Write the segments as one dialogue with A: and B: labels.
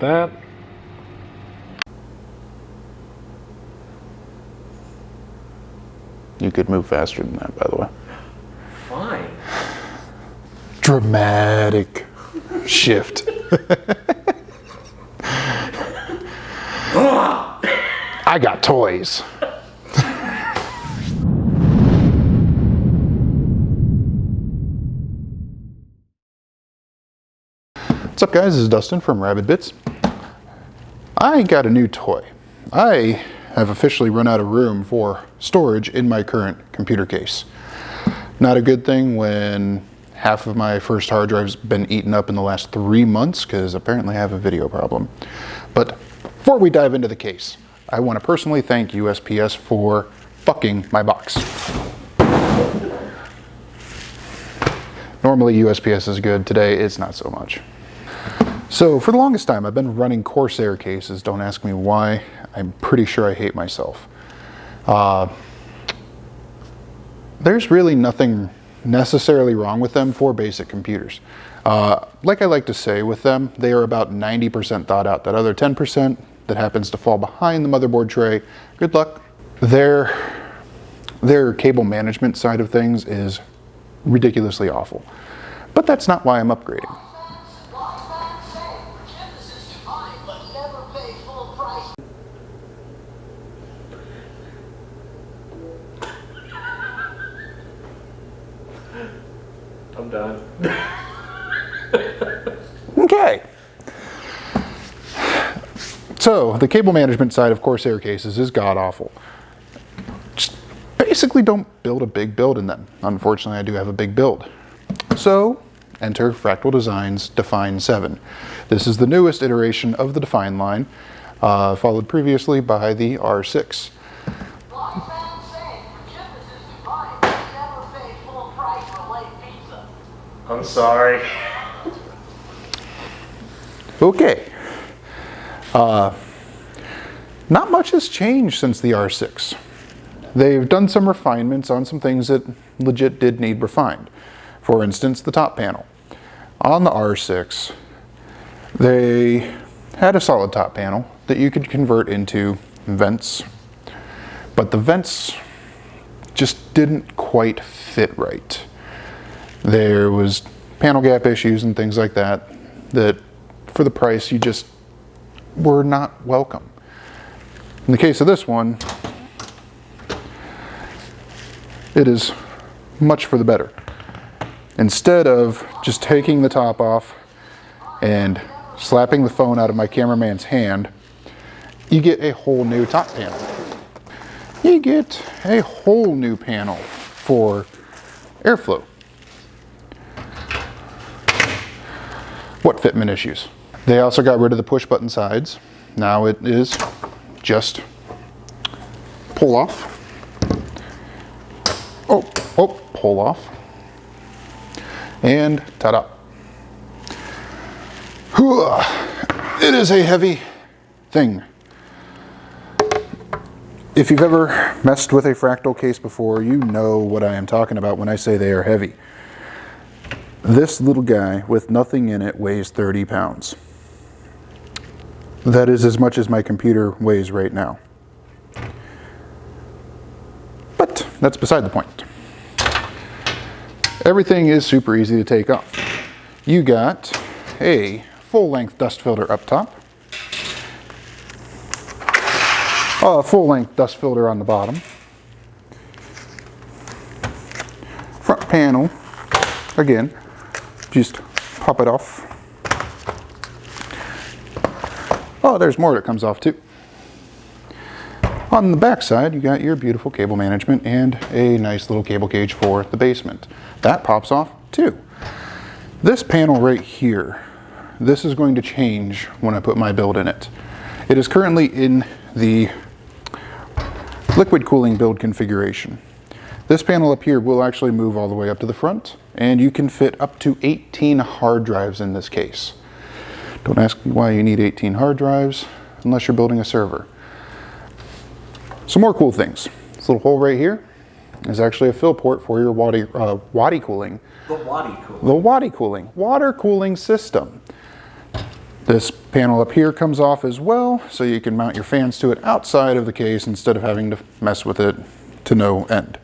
A: that.
B: You could move faster than that, by the way.
A: Fine.
B: Dramatic shift. I got toys. What's up, guys? This is Dustin from Rabbit Bits. I got a new toy. I have officially run out of room for storage in my current computer case. Not a good thing when half of my first hard drive's been eaten up in the last 3 months, because apparently I have a video problem. But before we dive into the case, I want to personally thank USPS for fucking my box. Normally USPS is good, today it's not so much. So for the longest time I've been running Corsair cases. Don't ask me why. I'm pretty sure I hate myself. There's really nothing necessarily wrong with them for basic computers. Like I like to say with them, they are about 90% thought out. That other 10% that happens to fall behind the motherboard tray, good luck. Their cable management side of things is ridiculously awful. But that's not why I'm upgrading.
A: I'm done.
B: Okay. So the cable management side of Corsair cases is god awful. Just basically don't build a big build in them. Unfortunately, I do have a big build. So enter Fractal Design's Define 7. This is the newest iteration of the Define line, followed previously by the R6.
A: I'm sorry.
B: Okay. Not much has changed since the R6. They've done some refinements on some things that legit did need refined. For instance, the top panel. On the R6, they had a solid top panel that you could convert into vents, but the vents just didn't quite fit right. There was panel gap issues and things like that, that for the price you just were not welcome. In the case of this one, it is much for the better. Instead of just taking the top off and slapping the phone out of my cameraman's hand, you get a whole new top panel. You get a whole new panel for airflow. What fitment issues? They also got rid of the push button sides. Now it is just pull off. Pull off. And ta-da. It is a heavy thing. If you've ever messed with a Fractal case before, you know what I am talking about when I say they are heavy. This little guy with nothing in it weighs 30 pounds. That is as much as my computer weighs right now. But that's beside the point. Everything is super easy to take off. You got a full-length dust filter up top, a full-length dust filter on the bottom, front panel, again, just pop it off. Oh, there's more that comes off too. On the back side, you got your beautiful cable management and a nice little cable cage for the basement. That pops off too. This panel right here, this is going to change when I put my build in it. It is currently in the liquid cooling build configuration. This panel up here will actually move all the way up to the front, and you can fit up to 18 hard drives in this case. Don't ask me why you need 18 hard drives unless you're building a server. Some more cool things. This little hole right here is actually a fill port for your water cooling.
A: The Wadi cooling.
B: The Wadi cooling, water cooling system. This panel up here comes off as well, so you can mount your fans to it outside of the case instead of having to mess with it to no end.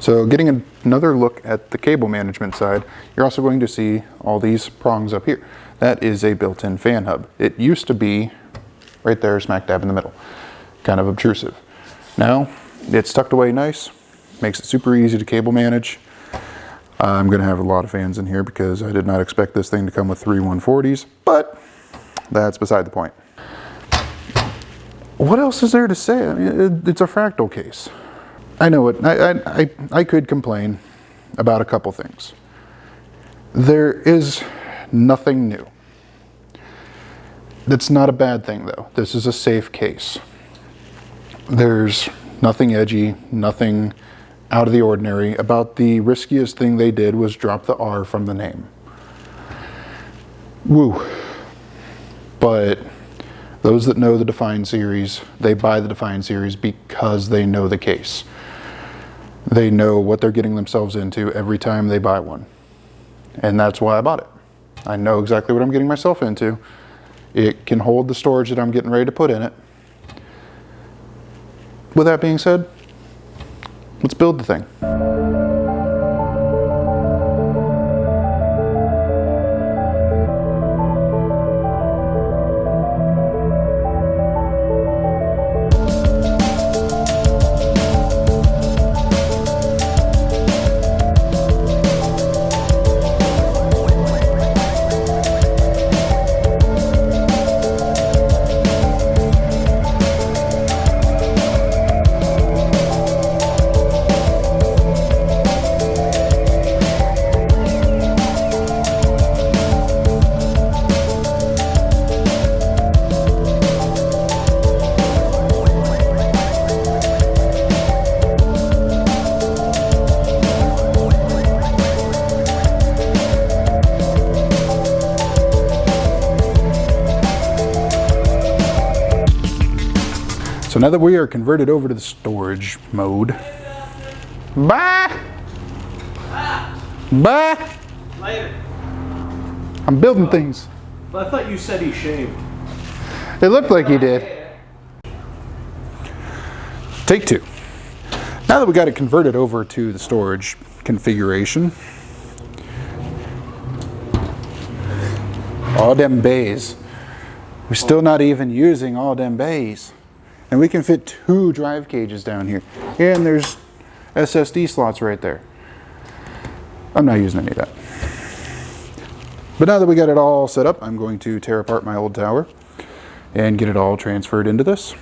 B: So getting another look at the cable management side, you're also going to see all these prongs up here. That is a built-in fan hub. It used to be right there, smack dab in the middle, kind of obtrusive. Now it's tucked away nice, makes it super easy to cable manage. I'm going to have a lot of fans in here because I did not expect this thing to come with three 140s, but that's beside the point. What else is there to say? I mean, it's a Fractal case. I know it. I could complain about a couple things. There is nothing new. That's not a bad thing though. This is a safe case. There's nothing edgy, nothing out of the ordinary. About the riskiest thing they did was drop the R from the name. Woo. But those that know the Define series, they buy the Define series because they know the case. They know what they're getting themselves into every time they buy one. And that's why I bought it. I know exactly what I'm getting myself into. It can hold the storage that I'm getting ready to put in it. With that being said, let's build the thing. So now that we are converted over to the storage mode, bye! Bye!
A: Later.
B: I'm building things.
A: Well, I thought you said he shaved.
B: It looked like he did. Take two. Now that we got it converted over to the storage configuration, all them bays. We're still not even using all them bays. And we can fit two drive cages down here. And there's SSD slots right there. I'm not using any of that. But now that we got it all set up, I'm going to tear apart my old tower and get it all transferred into this.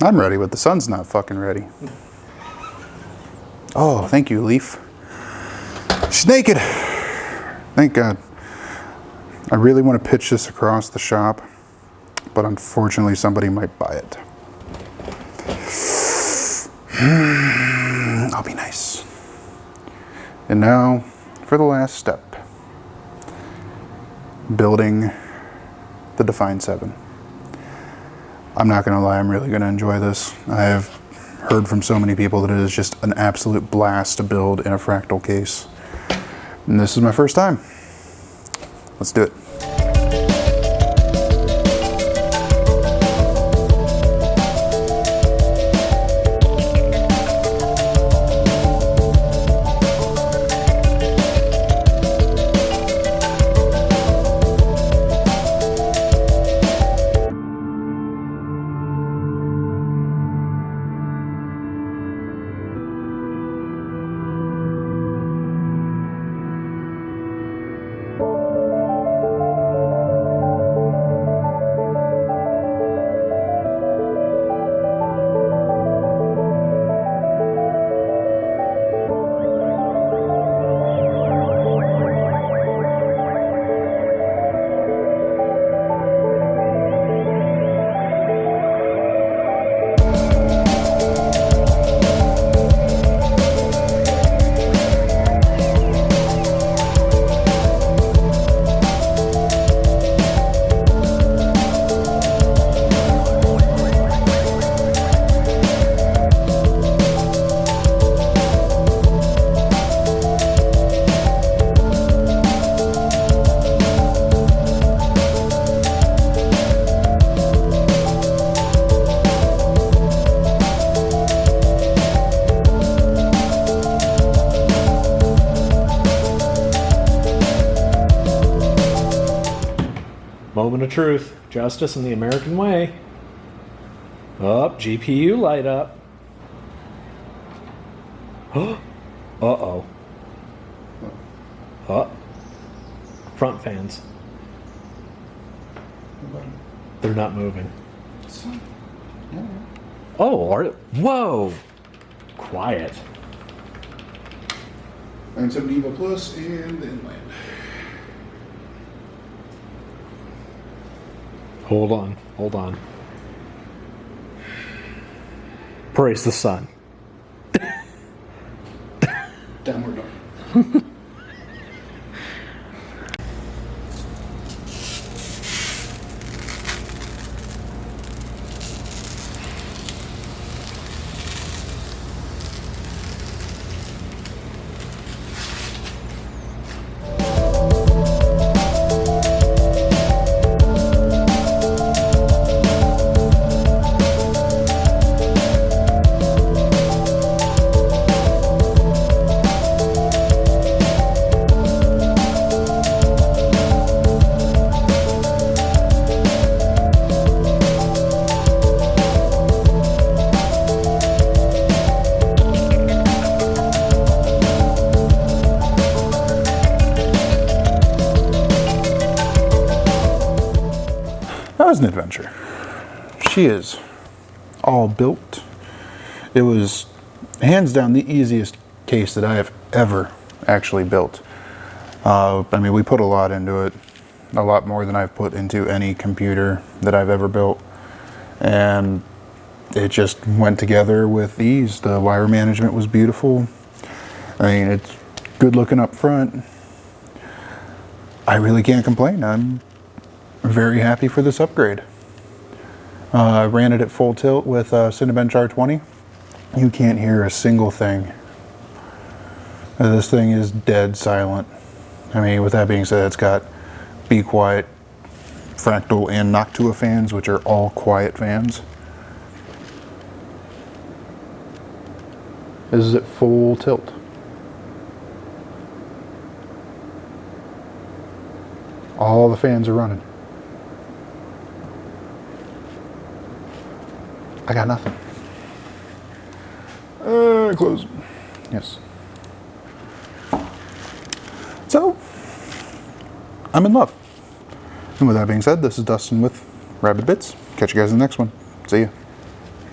B: I'm ready, but the sun's not fucking ready. Oh, thank you, Leaf. She's naked. Thank God. I really want to pitch this across the shop, but unfortunately somebody might buy it. I'll be nice. And now for the last step. Building the Define 7. I'm not gonna lie, I'm really gonna enjoy this. I have heard from so many people that it is just an absolute blast to build in a Fractal case. And this is my first time. Let's do it.
C: Moment of truth. Justice in the American way. Up, GPU light up. Uh-oh. Front fans. They're not moving. Oh, whoa! Quiet.
B: 970 EVO Plus and inland.
C: Hold on, hold on. Praise the sun.
B: Downward dog. That was an adventure. She is all built. It was hands down the easiest case that I have ever actually built. I mean, we put a lot into it, a lot more than I've put into any computer that I've ever built. And it just went together with ease. The wire management was beautiful. I mean, it's good looking up front. I really can't complain. I'm very happy for this upgrade. I ran it at full tilt with Cinebench R20. You can't hear a single thing. This thing is dead silent. I mean, with that being said, it's got Be Quiet, Fractal, and Noctua fans, which are all quiet fans. This is at full tilt. All the fans are running. I got nothing. Close. Yes. So, I'm in love. And with that being said, this is Dustin with Rabbit Bits. Catch you guys in the next one. See ya.